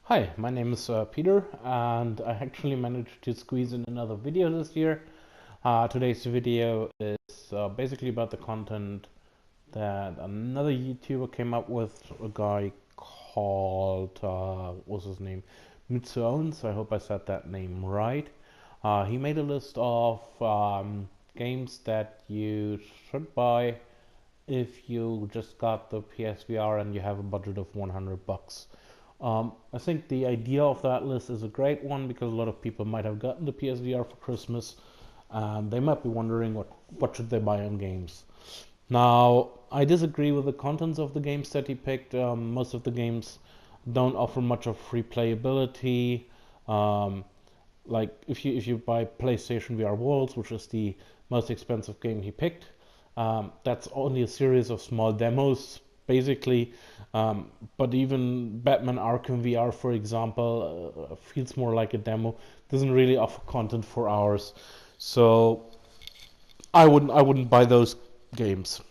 Hi, my name is Peter, and I actually managed to squeeze in another video this year. Today's video is basically about the content that another YouTuber came up with, a guy called, what's his name? Mitsuons, I hope I said that name right. He made a list of games that you should buy if you just got the PSVR and you have a budget of 100 bucks. I think the idea of that list is a great one because a lot of people might have gotten the PSVR for Christmas and they might be wondering what should they buy on games. Now, I disagree with the contents of the games that he picked. Most of the games don't offer much of replayability. Um, like if you buy PlayStation VR Worlds, which is the most expensive game he picked, that's only a series of small demos, basically. But even Batman Arkham VR, for example, feels more like a demo. Doesn't really offer content for hours, so I wouldn't buy those games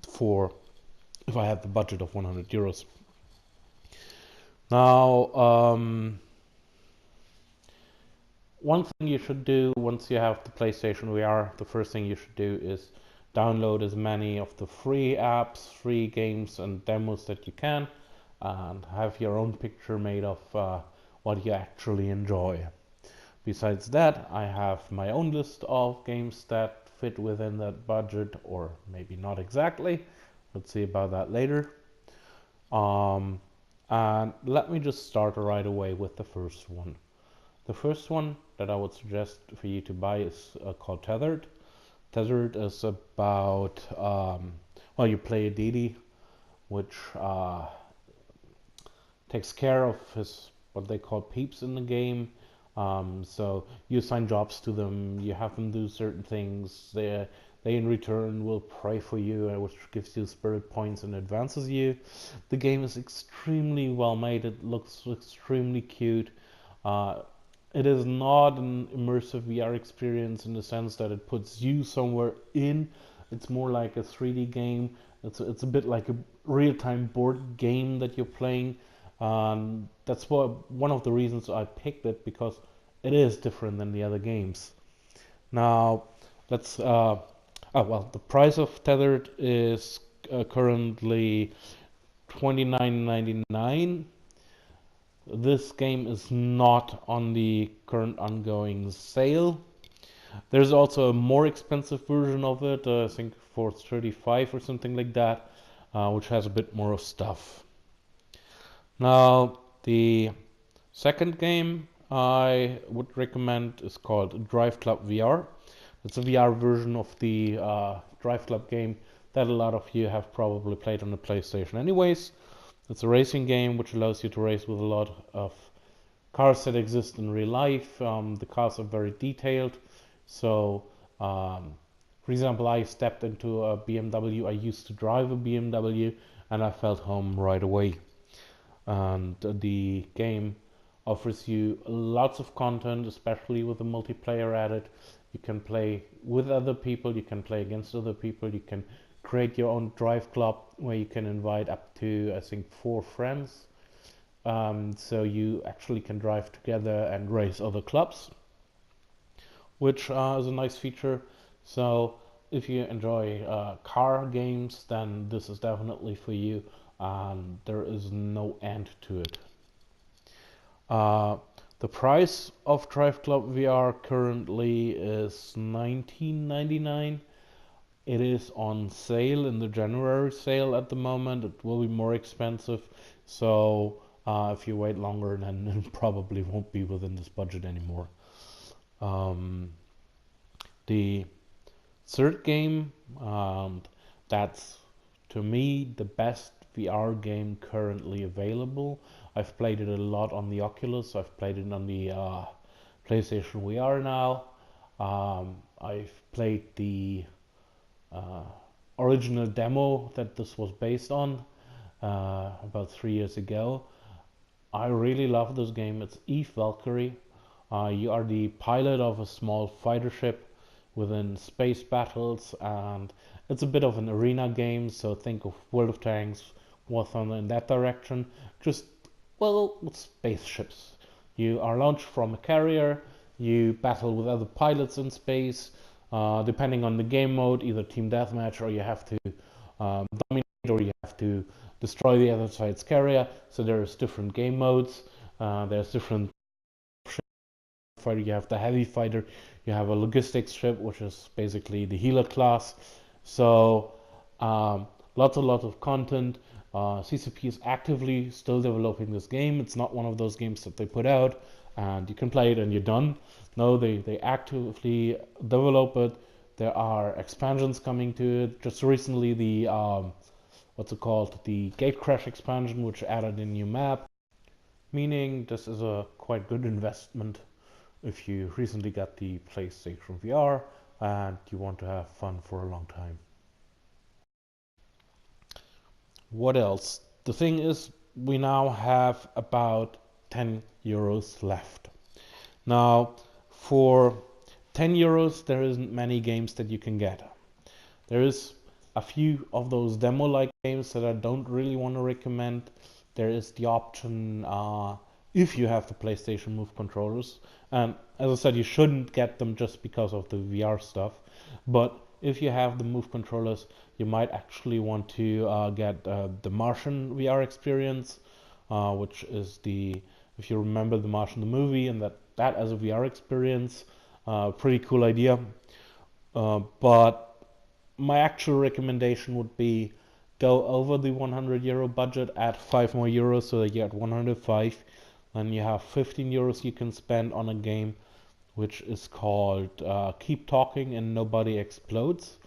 for if I had the budget of 100 euros. Now, one thing you should do once you have the PlayStation VR, the first thing you should do is download as many of the free apps, free games, and demos that you can, and have your own picture made of what you actually enjoy. Besides that, I have my own list of games that fit within that budget, or maybe not exactly. Let's see about that later. Um, and let me just start right away with the first one. The first one that I would suggest for you to buy is called Tethered. Tethered is about, well, you play a deity which takes care of his what they call peeps in the game. So you assign jobs to them, you have them do certain things. They in return will pray for you, which gives you spirit points and advances you. The game is extremely well made. It looks extremely cute. Uh, it is not an immersive VR experience in the sense that it puts you somewhere in. It's more like a 3D game. It's a bit like a real-time board game that you're playing. That's one of the reasons I picked it, because it is different than the other games. Now, let's. Well, the price of Tethered is currently $29.99. This game is not on the current ongoing sale. There's also a more expensive version of it, I think for 35 or something like that, which has a bit more of stuff. Now, the second game I would recommend is called Driveclub VR. It's a VR version of the Driveclub game that a lot of you have probably played on the PlayStation anyways. It's a racing game which allows you to race with a lot of cars that exist in real life. The cars are very detailed. So, for example, I stepped into a BMW. I used to drive a BMW and I felt home right away. And the game offers you lots of content, especially with the multiplayer added. You can play with other people, you can play against other people, you can create your own drive club where you can invite up to, I think, 4 friends. So you actually can drive together and race other clubs, which is a nice feature. So if you enjoy car games, then this is definitely for you, and there is no end to it. The price of Driveclub VR currently is $19.99. It is on sale in the January sale at the moment. It will be more expensive, so if you wait longer, then it probably won't be within this budget anymore. The third game, that's to me the best VR game currently available. I've played it a lot on the Oculus. I've played it on the PlayStation VR now. I've played the original demo that this was based on about 3 years ago. I really love this game. It's Eve Valkyrie. You are the pilot of a small fighter ship within space battles, and it's a bit of an arena game, so think of World of Tanks, War Thunder in that direction. Just Well, spaceships. You are launched from a carrier, you battle with other pilots in space, depending on the game mode, either team deathmatch or you have to dominate or you have to destroy the other side's carrier. So there's different game modes, there's different fighter, you have the heavy fighter, you have a logistics ship, which is basically the healer class. So lots of content. CCP is actively still developing this game. It's not one of those games that they put out and you can play it and you're done. No, they actively develop it. There are expansions coming to it. Just recently, the what's it called? The Gatecrash expansion, which added a new map. Meaning this is a quite good investment if you recently got the PlayStation VR and you want to have fun for a long time. What else? The thing is, we now have about 10 euros left. Now, for 10 euros, there isn't many games that you can get. There is a few of those demo-like games that I don't really want to recommend. There is the option, if you have the PlayStation Move controllers, and as I said, you shouldn't get them just because of the VR stuff, but if you have the Move controllers, you might actually want to get the Martian VR experience, which is if you remember the Martian the movie, and that as a VR experience, pretty cool idea. But my actual recommendation would be go over the 100 euro budget, add 5 more euros so that you get 105, and you have 15 euros you can spend on a game which is called Keep Talking and Nobody Explodes.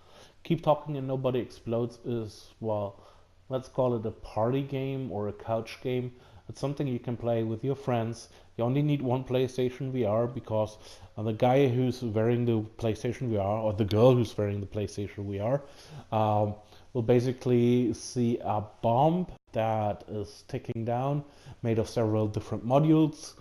Keep Talking and Nobody Explodes is, well, let's call it a party game or a couch game. It's something you can play with your friends. You only need one PlayStation VR because the guy who's wearing the PlayStation VR, or the girl who's wearing the PlayStation VR, will basically see a bomb that is ticking down, made of several different modules.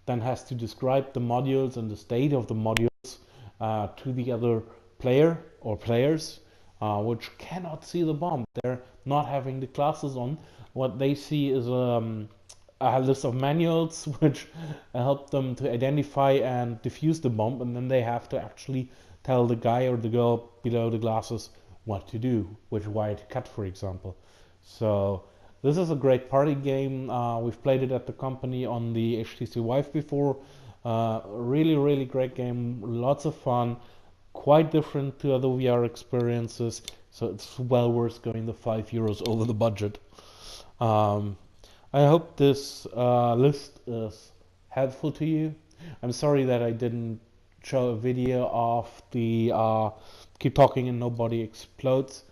Then has to describe the modules and the state of the modules to the other player or players, which cannot see the bomb. They're not having the glasses on. What they see is a list of manuals which help them to identify and defuse the bomb, and then they have to actually tell the guy or the girl below the glasses what to do, which wire to cut, for example. So this is a great party game. We've played it at the company on the HTC Vive before. Really great game, lots of fun, quite different to other VR experiences, so it's well worth going the 5 euros over the budget. I hope this list is helpful to you. I'm sorry that I didn't show a video of the Keep Talking and Nobody Explodes,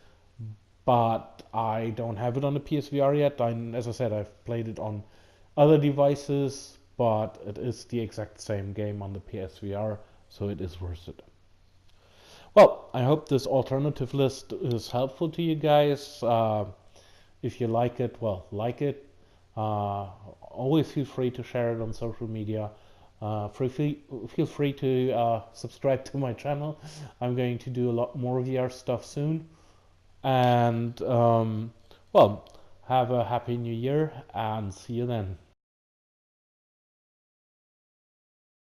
but I don't have it on the PSVR yet. As I said, I've played it on other devices, but it is the exact same game on the PSVR, so it is worth it. Well, I hope this alternative list is helpful to you guys. If you like it, well, like it. Always feel free to share it on social media. Feel free to subscribe to my channel. I'm going to do a lot more VR stuff soon. And, well, have a happy new year and see you then.